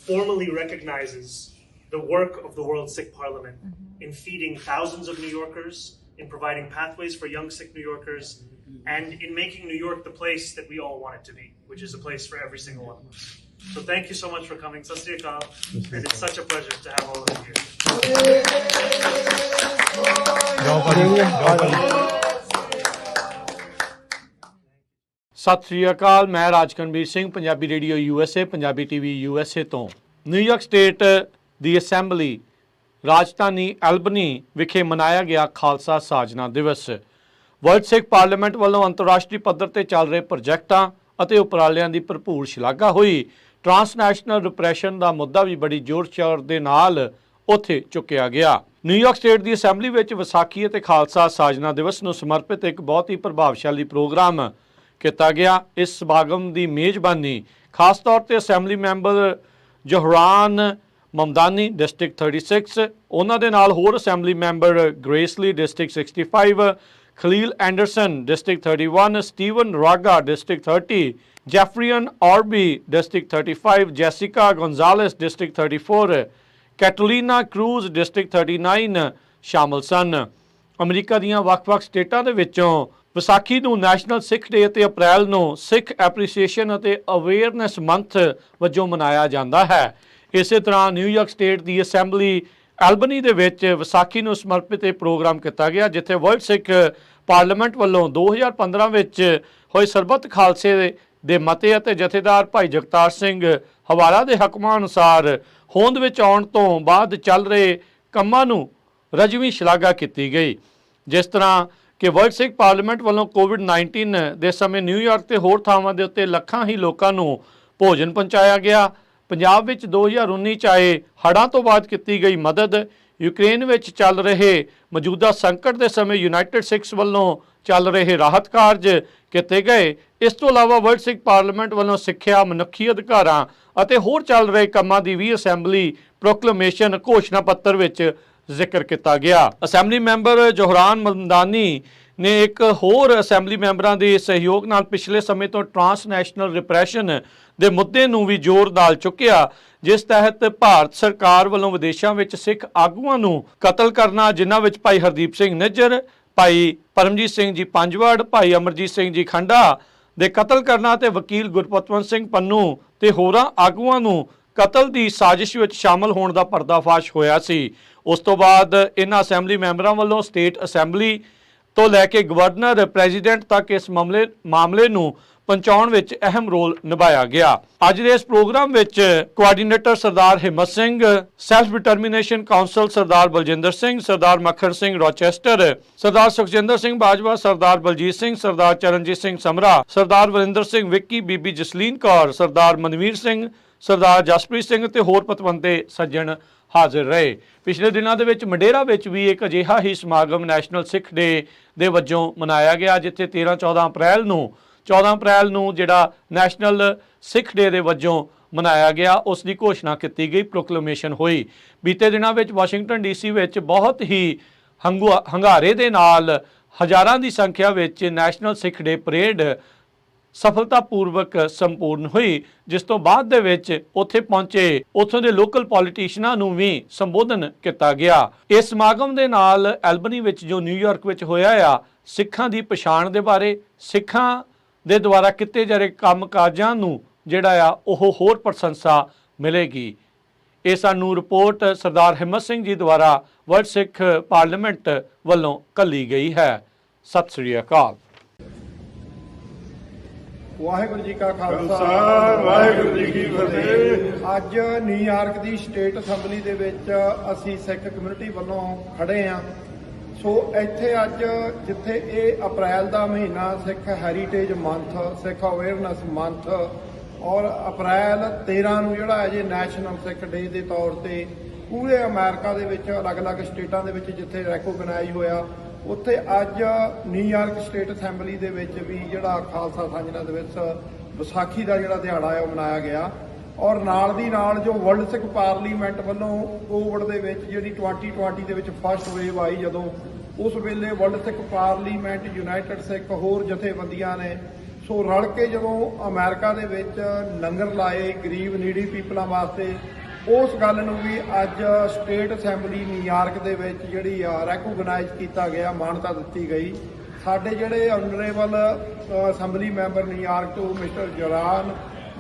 formally recognizes the work of the World Sikh Parliament in feeding thousands of New Yorkers, in providing pathways for young Sikh New Yorkers, and in making New York the place that we all want it to be, which is a place for every single one of us. So thank you so much for coming. Sat Sri Akal, and it's such a pleasure to have all of you here. ਸਤਿ ਸ਼੍ਰੀ ਅਕਾਲ, ਮੈਂ Rajkanveer Singh, Punjabi radio USA, Punjabi TV USA ਤੋਂ। New York state ਦੀ assembly ਰਾਜਧਾਨੀ Albany ਵਿਖੇ ਮਨਾਇਆ ਗਿਆ ਖਾਲਸਾ ਸਾਜਨਾ ਦਿਵਸ। ਵਰਲਡ ਸਿੱਖ ਪਾਰਲੀਮੈਂਟ ਵੱਲੋਂ ਅੰਤਰਰਾਸ਼ਟਰੀ ਪੱਧਰ ਤੇ ਚੱਲ ਰਹੇ ਪ੍ਰੋਜੈਕਟਾਂ ਅਤੇ ਉਪਰਾਲਿਆਂ ਦੀ ਭਰਪੂਰ ਸ਼ਲਾਘਾ ਹੋਈ। ਟ੍ਰਾਂਸਨੈਸ਼ਨਲ ਰਿਪਰੈਸ਼ਨ ਦਾ ਮੁੱਦਾ ਵੀ ਬੜੀ ਜ਼ੋਰ ਸ਼ੋਰ ਦੇ ਨਾਲ ਉੱਥੇ ਚੁੱਕਿਆ ਗਿਆ। ਨਿਊਯਾਰਕ ਸਟੇਟ ਦੀ ਅਸੈਂਬਲੀ ਵਿੱਚ ਵਿਸਾਖੀ ਅਤੇ ਖਾਲਸਾ ਸਾਜਨਾ ਦਿਵਸ ਨੂੰ ਸਮਰਪਿਤ ਇੱਕ ਬਹੁਤ ਹੀ ਪ੍ਰਭਾਵਸ਼ਾਲੀ ਪ੍ਰੋਗਰਾਮ ਕੀਤਾ ਗਿਆ। ਇਸ ਸਮਾਗਮ ਦੀ ਮੇਜ਼ਬਾਨੀ ਖਾਸ ਤੌਰ ਤੇ assembly member Zohran Mamdani district 36, ਉਹਨਾਂ ਦੇ ਨਾਲ ਹੋਰ assembly member Grace Lee district 65, Khaleel Anderson district 31, Steven Raga district 30, Jeffrion ਆਰਬੀ district 35, Jessica Gonzalez district 34, Catalina Cruz district 39 ਸ਼ਾਮਲ ਸਨ। ਅਮਰੀਕਾ ਦੀਆਂ ਵੱਖ-ਵੱਖ ਸਟੇਟਾਂ ਦੇ ਵਿੱਚੋਂ ਵਿਸਾਖੀ ਨੂੰ ਨੈਸ਼ਨਲ ਸਿੱਖ ਡੇ ਅਤੇ ਅਪ੍ਰੈਲ ਨੂੰ ਸਿੱਖ ਐਪਰੀਸੀਏਸ਼ਨ ਅਤੇ ਅਵੇਅਰਨੈਸ ਮੰਥ ਵਜੋਂ ਮਨਾਇਆ ਜਾਂਦਾ ਹੈ। ਇਸੇ ਤਰ੍ਹਾਂ ਨਿਊਯਾਰਕ ਸਟੇਟ ਦੀ ਅਸੈਂਬਲੀ ਐਲਬਨੀ ਦੇ ਵਿੱਚ ਵਿਸਾਖੀ ਨੂੰ ਸਮਰਪਿਤ ਇਹ ਪ੍ਰੋਗਰਾਮ ਕੀਤਾ ਗਿਆ, ਜਿੱਥੇ ਵਰਲਡ ਸਿੱਖ ਪਾਰਲੀਮੈਂਟ ਵੱਲੋਂ 2015 ਵਿੱਚ ਹੋਏ ਸਰਬੱਤ ਖਾਲਸੇ ਦੇ ਮਤੇ ਅਤੇ ਜਥੇਦਾਰ ਭਾਈ ਜਗਤਾਰ ਸਿੰਘ ਹਵਾਲਾ ਦੇ ਹੁਕਮਾਂ ਅਨੁਸਾਰ ਹੋਂਦ ਵਿੱਚ ਆਉਣ ਤੋਂ ਬਾਅਦ ਚੱਲ ਰਹੇ ਕੰਮਾਂ ਨੂੰ ਰਜਵੀਂ ਸ਼ਲਾਘਾ ਕੀਤੀ ਗਈ। ਜਿਸ ਤਰ੍ਹਾਂ ਕਿ ਵਰਲਡ ਸਿੱਖ ਪਾਰਲੀਮੈਂਟ ਵੱਲੋਂ COVID-19 ਦੇ ਸਮੇਂ ਨਿਊਯਾਰਕ ਤੇ ਹੋਰ ਥਾਵਾਂ ਦੇ ਉੱਤੇ ਲੱਖਾਂ ਹੀ ਲੋਕਾਂ ਨੂੰ ਭੋਜਨ ਪਹੁੰਚਾਇਆ ਗਿਆ। ਪੰਜਾਬ ਵਿੱਚ 2019 'ਚ ਆਏ ਹੜ੍ਹਾਂ ਤੋਂ ਬਾਅਦ ਕੀਤੀ ਗਈ ਮਦਦ, ਯੂਕਰੇਨ ਵਿੱਚ ਚੱਲ ਰਹੇ ਮੌਜੂਦਾ ਸੰਕਟ ਦੇ ਸਮੇਂ ਯੂਨਾਈਟਿਡ ਸਿੱਖਸ ਵੱਲੋਂ ਚੱਲ ਰਹੇ ਰਾਹਤ ਕਾਰਜ ਕੀਤੇ ਗਏ। ਇਸ ਤੋਂ ਇਲਾਵਾ ਵਰਲਡ ਸਿੱਖ ਪਾਰਲੀਮੈਂਟ ਵੱਲੋਂ ਸਿੱਖਿਆ, ਮਨੁੱਖੀ ਅਧਿਕਾਰਾਂ ਅਤੇ ਹੋਰ ਚੱਲ ਰਹੇ ਕੰਮਾਂ ਦੀ ਵੀ ਅਸੈਂਬਲੀ ਪ੍ਰੋਕਲੇਮੇਸ਼ਨ ਘੋਸ਼ਣਾ ਪੱਤਰ ਵਿੱਚ ਜ਼ਿਕਰ ਕੀਤਾ ਗਿਆ। ਅਸੈਂਬਲੀ ਮੈਂਬਰ ਜੋਹਰਾਨ ਮਮਦਾਨੀ ਨੇ ਇੱਕ ਹੋਰ ਅਸੈਂਬਲੀ ਮੈਂਬਰਾਂ ਦੇ ਸਹਿਯੋਗ ਨਾਲ ਪਿਛਲੇ ਸਮੇਂ ਤੋਂ ਟ੍ਰਾਂਸਨੈਸ਼ਨਲ ਰਿਪਰੈਸ਼ਨ ਦੇ ਮੁੱਦੇ ਨੂੰ ਵੀ ਜ਼ੋਰ ਨਾਲ ਚੁੱਕਿਆ, ਜਿਸ ਤਹਿਤ ਭਾਰਤ ਸਰਕਾਰ ਵੱਲੋਂ ਵਿਦੇਸ਼ਾਂ ਵਿੱਚ ਸਿੱਖ ਆਗੂਆਂ ਨੂੰ ਕਤਲ ਕਰਨਾ, ਜਿਨ੍ਹਾਂ ਵਿੱਚ ਭਾਈ ਹਰਦੀਪ ਸਿੰਘ ਨਿੱਜਰ, ਭਾਈ ਪਰਮਜੀਤ ਸਿੰਘ ਜੀ ਪੰਜਵੜ, ਭਾਈ ਅਮਰਜੀਤ ਸਿੰਘ ਜੀ ਖੰਡਾ ਦੇ ਕਤਲ ਕਰਨਾ ਅਤੇ ਵਕੀਲ ਗੁਰਪਤਵੰਤ ਸਿੰਘ ਪੰਨੂ ਤੇ ਹੋਰਾਂ ਆਗੂਆਂ ਨੂੰ ਕਤਲ ਦੀ ਸਾਜ਼ਿਸ਼ ਵਿੱਚ ਸ਼ਾਮਲ ਹੋਣ ਦਾ ਪਰਦਾਫਾਸ਼ ਹੋਇਆ ਸੀ। ਉਸ ਤੋਂ ਬਾਅਦ ਇਹਨਾਂ ਅਸੈਂਬਲੀ ਮੈਂਬਰਾਂ ਵੱਲੋਂ ਸਟੇਟ ਅਸੈਂਬਲੀ ਤੋਂ ਲੈ ਕੇ ਗਵਰਨਰ, ਪ੍ਰੈਜ਼ੀਡੈਂਟ ਤੱਕ ਇਸ ਮਾਮਲੇ ਨੂੰ ਪਹੁੰਚਾਉਣ ਵਿੱਚ ਅਹਿਮ ਰੋਲ ਨਿਭਾਇਆ ਗਿਆ। ਅੱਜ ਦੇ ਇਸ ਪ੍ਰੋਗਰਾਮ ਵਿੱਚ ਕੋਆਰਡੀਨੇਟਰ ਸਰਦਾਰ Himmat Singh, self determination council ਸਰਦਾਰ ਬਲਜਿੰਦਰ ਸਿੰਘ, ਸਰਦਾਰ ਮੱਖਣ ਸਿੰਘ ਰੋਚੈਸਟਰ, ਸਰਦਾਰ ਸੁਖਜਿੰਦਰ ਸਿੰਘ ਬਾਜਵਾ, ਸਰਦਾਰ ਬਲਜੀਤ ਸਿੰਘ, ਸਰਦਾਰ ਚਰਨਜੀਤ ਸਿੰਘ ਸਮਰਾ, ਸਰਦਾਰ ਵਰਿੰਦਰ ਸਿੰਘ ਵਿੱਕੀ, ਬੀਬੀ ਜਸਲੀਨ ਕੌਰ, ਸਰਦਾਰ ਮਨਵੀਰ ਸਿੰਘ, ਸਰਦਾਰ ਜਸਪ੍ਰੀਤ ਸਿੰਘ ਤੇ ਹੋਰ ਪਤਵੰਤੇ ਸੱਜਣ ਹਾਜ਼ਰ ਰਹੇ। ਪਿਛਲੇ ਦਿਨਾਂ ਦੇ ਵਿੱਚ ਮੰਡੇਰਾ ਵਿੱਚ ਵੀ ਇੱਕ ਅਜਿਹਾ ਹੀ ਸਮਾਗਮ ਨੈਸ਼ਨਲ ਸਿੱਖ ਡੇ ਦੇ ਵਜੋਂ ਮਨਾਇਆ ਗਿਆ, ਜਿੱਥੇ 14 ਅਪ੍ਰੈਲ ਨੂੰ ਜਿਹੜਾ ਨੈਸ਼ਨਲ ਸਿੱਖ ਡੇ ਦੇ ਵਜੋਂ ਮਨਾਇਆ ਗਿਆ, ਉਸ ਦੀ ਘੋਸ਼ਣਾ ਕੀਤੀ ਗਈ, ਪ੍ਰੋਕਲੇਮੇਸ਼ਨ ਹੋਈ। ਬੀਤੇ ਦਿਨਾਂ ਵਿੱਚ ਵਾਸ਼ਿੰਗਟਨ DC ਵਿੱਚ ਬਹੁਤ ਹੀ ਹੰਗਾਰੇ ਦੇ ਨਾਲ ਹਜ਼ਾਰਾਂ ਦੀ ਸੰਖਿਆ ਵਿੱਚ ਨੈਸ਼ਨਲ ਸਿੱਖ ਡੇ ਪਰੇਡ ਸਫਲਤਾਪੂਰਵਕ ਸੰਪੂਰਨ ਹੋਈ, ਜਿਸ ਤੋਂ ਬਾਅਦ ਦੇ ਵਿੱਚ ਉੱਥੇ ਪਹੁੰਚੇ ਉੱਥੋਂ ਦੇ ਲੋਕਲ ਪੋਲੀਟੀਸ਼ੀਅਨਾਂ ਨੂੰ ਵੀ ਸੰਬੋਧਨ ਕੀਤਾ ਗਿਆ। ਇਸ ਸਮਾਗਮ ਦੇ ਨਾਲ ਐਲਬਨੀ ਵਿੱਚ ਜੋ ਨਿਊਯਾਰਕ ਵਿੱਚ ਹੋਇਆ ਆ, ਸਿੱਖਾਂ ਦੀ ਪਛਾਣ ਦੇ ਬਾਰੇ, ਸਿੱਖਾਂ ਦੇ ਦੁਆਰਾ ਕੀਤੇ ਜਾ ਰਹੇ ਕੰਮ ਕਾਜਾਂ ਨੂੰ ਜਿਹੜਾ ਆ ਉਹ ਹੋਰ ਪ੍ਰਸ਼ੰਸਾ ਮਿਲੇਗੀ। ਇਹ ਸਾਨੂੰ ਰਿਪੋਰਟ ਸਰਦਾਰ ਹਿੰਮਤ ਸਿੰਘ ਜੀ ਦੁਆਰਾ ਵਰਲਡ ਸਿੱਖ ਪਾਰਲੀਮੈਂਟ ਵੱਲੋਂ ਘੱਲੀ ਗਈ ਹੈ। ਸਤਿ ਸ੍ਰੀ ਅਕਾਲ। ਵਾਹਿਗੁਰੂ ਜੀ ਕਾ ਖਾਲਸਾ, ਵਾਹਿਗੁਰੂ ਜੀ ਕੀ ਫਤਿਹ। ਅੱਜ ਨਿਊਯਾਰਕ ਦੀ ਸਟੇਟ ਅਸੈਂਬਲੀ ਦੇ ਵਿੱਚ ਅਸੀਂ ਸਿੱਖ ਕਮਿਊਨਿਟੀ ਵੱਲੋਂ ਖੜੇ ਹਾਂ। ਸੋ ਇੱਥੇ ਅੱਜ ਜਿੱਥੇ ਇਹ ਅਪ੍ਰੈਲ ਦਾ ਮਹੀਨਾ ਸਿੱਖ ਹੈਰੀਟੇਜ ਮੰਥ, ਸਿੱਖ ਅਵੇਅਰਨੈਸ ਮੰਥ, ਔਰ ਅਪ੍ਰੈਲ 13 ਨੂੰ ਜਿਹੜਾ ਹੈ ਜੇ ਨੈਸ਼ਨਲ ਸਿੱਖ ਡੇ ਦੇ ਤੌਰ ਤੇ ਪੂਰੇ ਅਮਰੀਕਾ ਦੇ ਵਿੱਚ ਅਲੱਗ-ਅਲੱਗ ਸਟੇਟਾਂ ਦੇ ਵਿੱਚ ਜਿੱਥੇ ਰੈਕੋਗਨਾਈਜ਼ ਹੋਇਆ, ਉੱਥੇ ਅੱਜ ਨਿਊਯਾਰਕ ਸਟੇਟ ਅਸੈਂਬਲੀ ਦੇ ਵਿੱਚ ਵੀ ਜਿਹੜਾ ਖਾਲਸਾ ਸਾਜਨਾ ਦਿਵਸ ਵਿਸਾਖੀ ਦਾ ਜਿਹੜਾ ਦਿਹਾੜਾ ਹੈ ਉਹ ਮਨਾਇਆ ਗਿਆ। ਔਰ ਨਾਲ ਦੀ ਨਾਲ ਜੋ ਵਰਲਡ ਸਿੱਖ ਪਾਰਲੀਮੈਂਟ ਵੱਲੋਂ ਕੋਵਿਡ ਦੇ ਵਿੱਚ ਜਿਹੜੀ 2020 ਦੇ ਵਿੱਚ ਫਸਟ ਵੇਵ ਆਈ, ਜਦੋਂ ਉਸ ਵੇਲੇ ਵਰਲਡ ਸਿੱਖ ਪਾਰਲੀਮੈਂਟ, ਯੂਨਾਈਟਿਡ ਸਿੱਖ, ਹੋਰ ਜਥੇਬੰਦੀਆਂ ਨੇ ਸੋ ਰਲ ਕੇ ਜਦੋਂ ਅਮਰੀਕਾ ਦੇ ਵਿੱਚ ਲੰਗਰ ਲਾਏ ਗਰੀਬ ਨੀਡੀ ਪੀਪਲਾਂ ਵਾਸਤੇ, ਉਸ ਗੱਲ ਨੂੰ ਵੀ ਅੱਜ ਸਟੇਟ ਅਸੈਂਬਲੀ ਨਿਊਯਾਰਕ ਦੇ ਵਿੱਚ ਜਿਹੜੀ ਆ ਰੈਕੋਗਨਾਈਜ਼ ਕੀਤਾ ਗਿਆ, ਮਾਨਤਾ ਦਿੱਤੀ ਗਈ। ਸਾਡੇ ਜਿਹੜੇ ਆਨਰੇਬਲ ਅਸੈਂਬਲੀ ਮੈਂਬਰ ਨਿਊਯਾਰਕ ਤੋਂ ਮਿਸਟਰ ਜਰਾਨ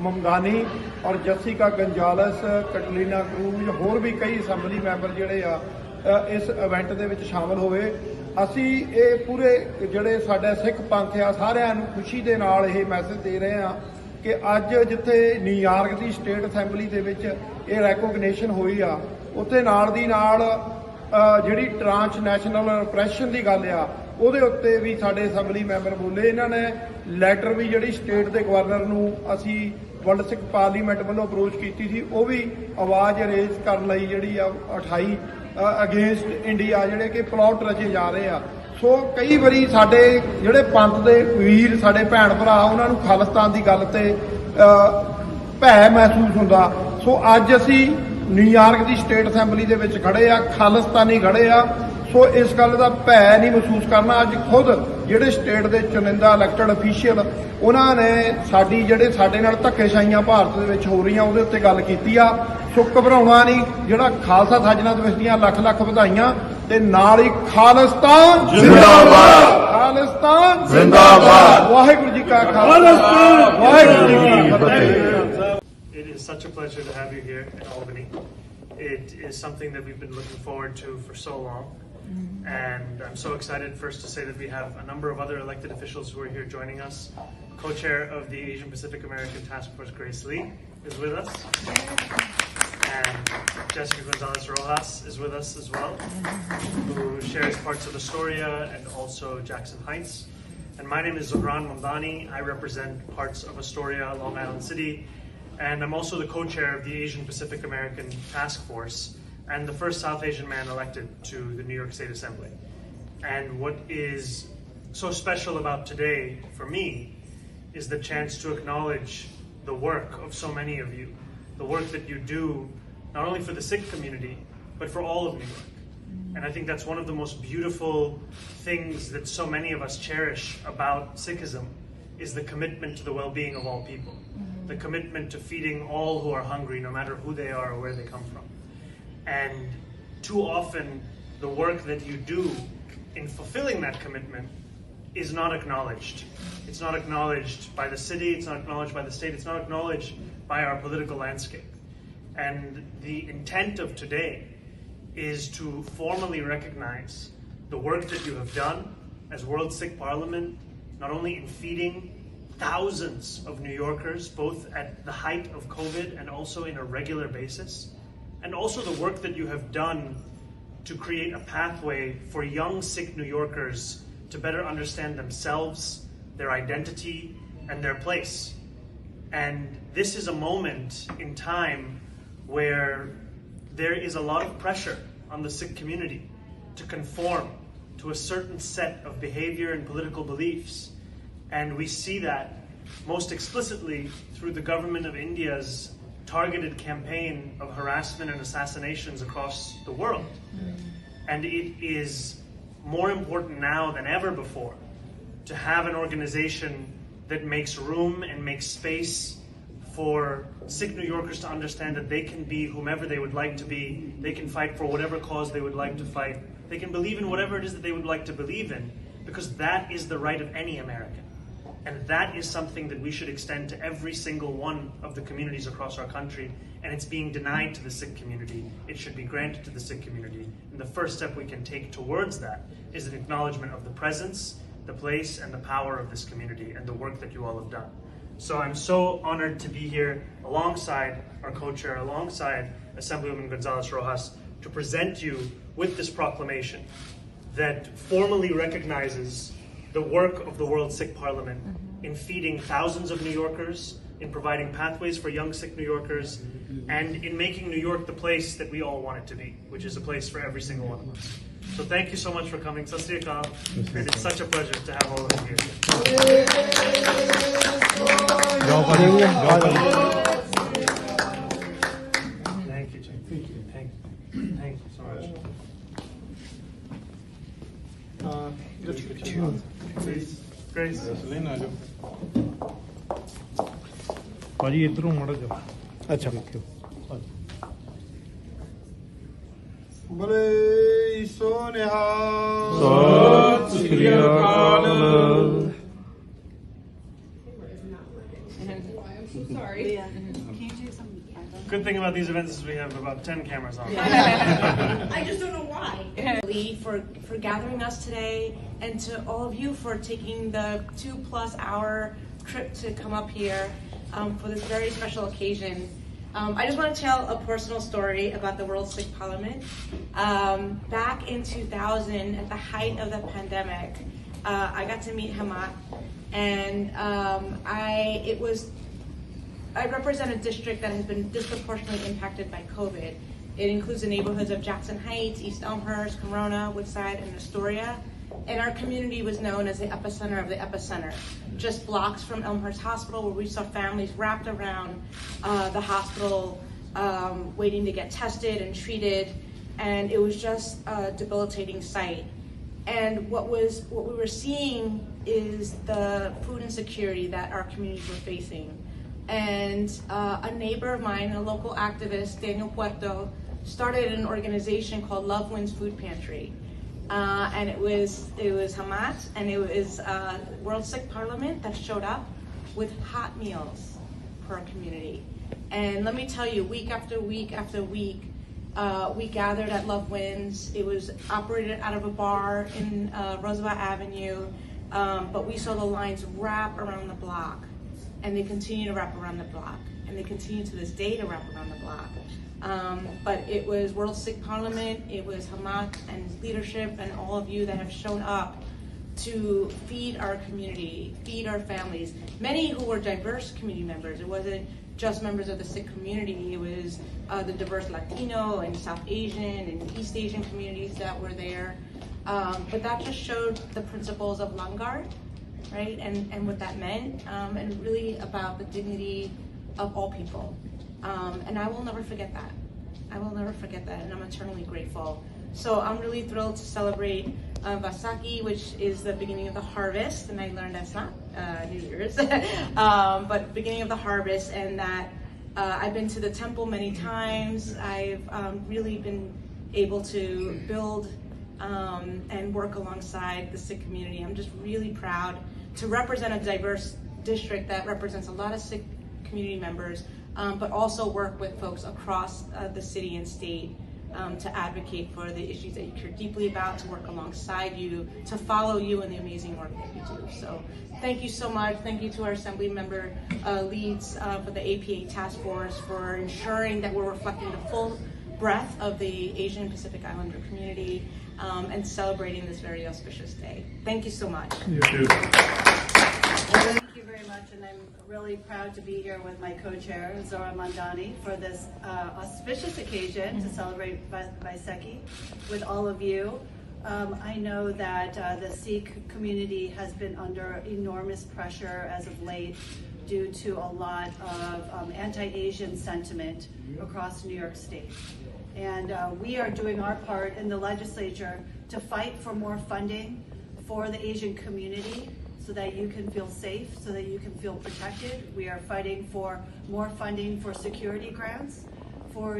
ਮਮਦਾਨੀ ਔਰ ਜੈਸਿਕਾ ਗੰਜਾਲਸ, ਕਟਲੀਨਾ ਕਰੂਜ਼, ਹੋਰ ਵੀ ਕਈ ਅਸੈਂਬਲੀ ਮੈਂਬਰ ਜਿਹੜੇ ਆ ਇਸ ਇਵੈਂਟ ਦੇ ਵਿੱਚ ਸ਼ਾਮਲ ਹੋਏ। ਅਸੀਂ ਇਹ ਪੂਰੇ ਜਿਹੜੇ ਸਾਡਾ ਸਿੱਖ ਪੰਥ ਆ ਸਾਰਿਆਂ ਨੂੰ ਖੁਸ਼ੀ ਦੇ ਨਾਲ ਇਹ ਮੈਸੇਜ ਦੇ ਰਹੇ ਹਾਂ ਕਿ ਅੱਜ ਜਿੱਥੇ ਨਿਊਯਾਰਕ ਦੀ ਸਟੇਟ ਅਸੈਂਬਲੀ ਦੇ ਵਿੱਚ ਇਹ ਰੈਕੋਗਨੀਸ਼ਨ ਹੋਈ ਆ, ਉੱਥੇ ਨਾਲ ਦੀ ਨਾਲ ਜਿਹੜੀ ਟ੍ਰਾਂਸਨੈਸ਼ਨਲ ਰਿਪਰੈਸ਼ਨ ਦੀ ਗੱਲ ਆ ਉਹਦੇ ਉੱਤੇ ਵੀ ਸਾਡੇ ਅਸੈਂਬਲੀ ਮੈਂਬਰ ਬੋਲੇ। ਇਹਨਾਂ ਨੇ ਲੈਟਰ ਵੀ ਜਿਹੜੀ ਸਟੇਟ ਦੇ ਗਵਰਨਰ ਨੂੰ ਅਸੀਂ ਵਰਲਡ ਸਿੱਖ ਪਾਰਲੀਮੈਂਟ ਵੱਲੋਂ ਅਪਰੋਚ ਕੀਤੀ ਸੀ, ਉਹ ਵੀ ਆਵਾਜ਼ ਰੇਜ਼ ਕਰਨ ਲਈ ਜਿਹੜੀ ਆ 28 ਅਗੇਂਸਟ ਇੰਡੀਆ ਜਿਹੜੇ ਕਿ ਪਲਾਟ ਰਚੇ ਜਾ ਰਹੇ ਆ। ਸੋ ਕਈ ਵਾਰੀ ਸਾਡੇ ਜਿਹੜੇ ਪੰਥ ਦੇ ਵੀਰ ਸਾਡੇ ਭੈਣ ਭਰਾ ਉਹਨਾਂ ਨੂੰ ਖਾਲਿਸਤਾਨ ਦੀ ਗੱਲ ਤੇ ਭੈ ਮਹਿਸੂਸ ਹੁੰਦਾ। ਸੋ ਅੱਜ ਅਸੀਂ ਨਿਊਯਾਰਕ ਦੀ ਸਟੇਟ ਅਸੈਂਬਲੀ ਦੇ ਵਿੱਚ ਖੜੇ ਆ, ਖਾਲਿਸਤਾਨੀ ਖੜੇ ਆ। ਸੋ ਇਸ ਗੱਲ ਦਾ ਭੈ ਨਹੀਂ ਮਹਿਸੂਸ ਕਰਨਾ। ਅੱਜ ਖੁਦ ਜਿਹੜੇ ਸਟੇਟ ਦੇ ਚੁਣਿੰਦਾ ਇਲੈਕਟਡ ਅਫੀਸ਼ੀਅਲ ਉਹਨਾਂ ਨੇ ਸਾਡੀ ਜਿਹੜੇ ਸਾਡੇ ਨਾਲ ਧੱਕੇਸ਼ਾਹੀਆਂ ਭਾਰਤ ਦੇ ਵਿੱਚ ਹੋ ਰਹੀਆਂ ਉਹਦੇ ਉੱਤੇ ਗੱਲ ਕੀਤੀ ਆ। ਸੋ ਘਬਰਾਉਣਾ ਨਹੀਂ, ਜਿਹੜਾ ਖਾਲਸਾ ਸਾਜਣਾ ਦਿਵਸ ਦੀਆਂ ਲੱਖ ਲੱਖ ਵਧਾਈਆਂ ਤੇ ਨਾਲ ਹੀ ਖਾਲਿਸਤਾਨ ਜ਼ਿੰਦਾਬਾਦ, ਖਾਲਿਸਤਾਨ ਜ਼ਿੰਦਾਬਾਦ। ਵਾਹਿਗੁਰੂ ਜੀ ਕਾ ਖਾਲਸਾ, ਵਾਹਿਗੁਰੂ ਜੀ ਕੀ ਫਤਿਹ। It is such a pleasure to have you here in Albany. It is something that we've been looking forward to for so long. And I'm so excited first to say that we have a number of other elected officials who are here joining us. Co-chair of the Asian Pacific American Task Force, Grace Lee, is with us. And Jessica Gonzalez Rojas is with us as well, who shares parts of Astoria and also Jackson Heights. And my name is Zohran Mamdani. I represent parts of Astoria, Long Island City. And I'm also the co-chair of the Asian Pacific American Task Force and the first South Asian man elected to the New York State Assembly. And what is so special about today for me is the chance to acknowledge the work of so many of you, the work that you do not only for the Sikh community, but for all of New York. And I think that's one of the most beautiful things that so many of us cherish about Sikhism is the commitment to the well-being of all people. The commitment to feeding all who are hungry, no matter who they are or where they come from. And too often, the work that you do in fulfilling that commitment is not acknowledged. It's not acknowledged by the city, it's not acknowledged by the state, it's not acknowledged by our political landscape. And the intent of today is to formally recognize the work that you have done as World Sikh Parliament, not only in feeding thousands of New Yorkers, both at the height of COVID and also in a regular basis, and also the work that you have done to create a pathway for young Sikh New Yorkers to better understand themselves, their identity, and their place. And this is a moment in time where there is a lot of pressure on the Sikh community to conform to a certain set of behavior and political beliefs. And we see that most explicitly through the government of India's targeted campaign of harassment and assassinations across the world. And it is more important now than ever before to have an organization that makes room and makes space for Sikh New Yorkers to understand that they can be whomever they would like to be. They can fight for whatever cause they would like to fight. They can believe in whatever it is that they would like to believe in, because that is the right of any American. And that is something that we should extend to every single one of the communities across our country. And it's being denied to the Sikh community. It should be granted to the Sikh community. And the first step we can take towards that is an acknowledgement of the presence, the place, and the power of this community and the work that you all have done. So I'm so honored to be here alongside our co-chair, alongside Assemblywoman Gonzalez Rojas, to present you with this proclamation that formally recognizes the work of the World Sikh Parliament in feeding thousands of New Yorkers, in providing pathways for young Sikh New Yorkers, and in making New York the place that we all want it to be, which is a place for every single one of us. So thank you so much for coming. Sat Sri Akal, and it's such a pleasure to have all of you here. Thank you, Jane. Thank you. Thank you so much. Please. Grace. ਭਾਜੀ ਇਧਰੋਂ ਮੜਾ ਜਾ ਅੱਛਾ ਦੇਖਿਓ ਬਲੇ ਸੋਨਿਹਾ ਸਤਿ ਸ੍ਰੀ ਅਕਾਲ Sorry. Yeah. Can you do some? Good thing about these events is we have about 10 cameras on. I just don't know why. For gathering us today, and to all of you for taking the 2+ hour trip to come up here for this very special occasion. I just want to tell a personal story about the World Sikh Parliament. Back in 2000, at the height of the pandemic, I got to meet Hamat, and I represent a district that has been disproportionately impacted by COVID. It includes the neighborhoods of Jackson Heights, East Elmhurst, Corona, Woodside, and Astoria. And our community was known as the epicenter of the epicenter. Just blocks from Elmhurst Hospital, where we saw families wrapped around the hospital, waiting to get tested and treated. And it was just a debilitating sight. And what we were seeing is the food insecurity that our communities were facing. And a neighbor of mine, a local activist, Daniel Puerto, started an organization called Love Wins Food Pantry. And it was Hamat, and it was World Sikh Parliament that showed up with hot meals for our community. And let me tell you, week after week after week, we gathered at Love Wins. It was operated out of a bar in Roosevelt Avenue, but we saw the lines wrap around the block. And they continue to wrap around the block. And they continue to this day to wrap around the block. But it was World Sikh Parliament, it was Hamat and his leadership, and all of you that have shown up to feed our community, feed our families. Many who were diverse community members. It wasn't just members of the Sikh community. It was the diverse Latino and South Asian and East Asian communities that were there. But that just showed the principles of Langar, right, and what that meant, and really about the dignity of all people. And I will never forget that. I will never forget that, and I'm eternally grateful. So I'm really thrilled to celebrate baisakhi, which is the beginning of the harvest, and I learned that's not New Year's, but beginning of the harvest, and that I've been to the temple many times. I've really been able to build and work alongside the Sikh community. I'm just really proud to represent a diverse district that represents a lot of Sikh community members, but also work with folks across the city and state to advocate for the issues that you care deeply about, to work alongside you, to follow you in the amazing work that you do. So thank you so much. Thank you to our Assembly member leads for the APA task force for ensuring that we're reflecting the full breadth of the Asian Pacific Islander community, and celebrating this very auspicious day. Thank you so much. Thank you. Thank you very much, and I'm really proud to be here with my co-chair, Zora Mandani, for this auspicious occasion to celebrate Baisakhi with all of you. I know that the Sikh community has been under enormous pressure as of late due to a lot of anti-Asian sentiment across New York State. And we are doing our part in the legislature to fight for more funding for the Asian community so that you can feel safe, so that you can feel protected. We are fighting for more funding for security grants, for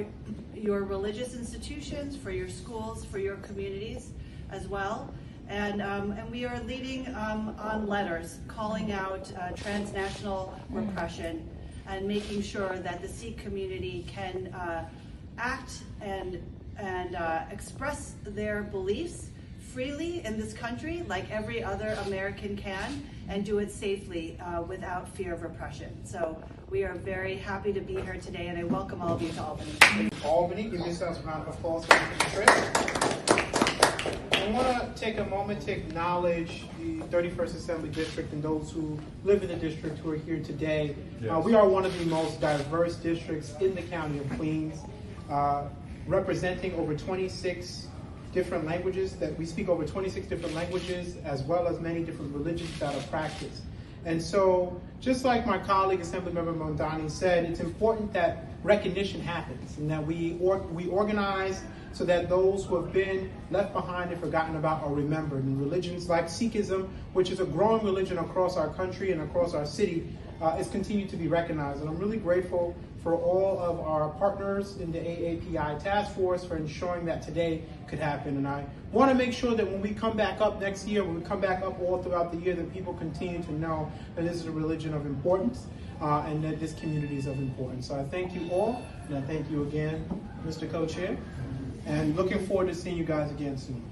your religious institutions, for your schools, for your communities as well. And we are leading on letters calling out transnational repression and making sure that the Sikh community can act and express their beliefs freely in this country like every other American can, and do it safely without fear of repression. So we are very happy to be here today, and I welcome all of you to Albany. Albany, give yourselves a round of applause for the trip. I want to take a moment to acknowledge the 31st Assembly District and those who live in the district who are here today. Yes. We are one of the most diverse districts in the county of Queens, representing over 26 different languages, that we speak over 26 different languages, as well as many different religions that are practiced. And so, just like my colleague, Assemblymember Mondani said, it's important that recognition happens, and that we organize so that those who have been left behind and forgotten about are remembered. And religions like Sikhism, which is a growing religion across our country and across our city, is continued to be recognized. And I'm really grateful for all of our partners in the AAPI task force for ensuring that today could happen. And I want to make sure that when we come back up next year, when we come back up all throughout the year, that people continue to know that this is a religion of importance and that this community is of importance. So I thank you all, and I thank you again, Mr. Co-Chair, and looking forward to seeing you guys again soon.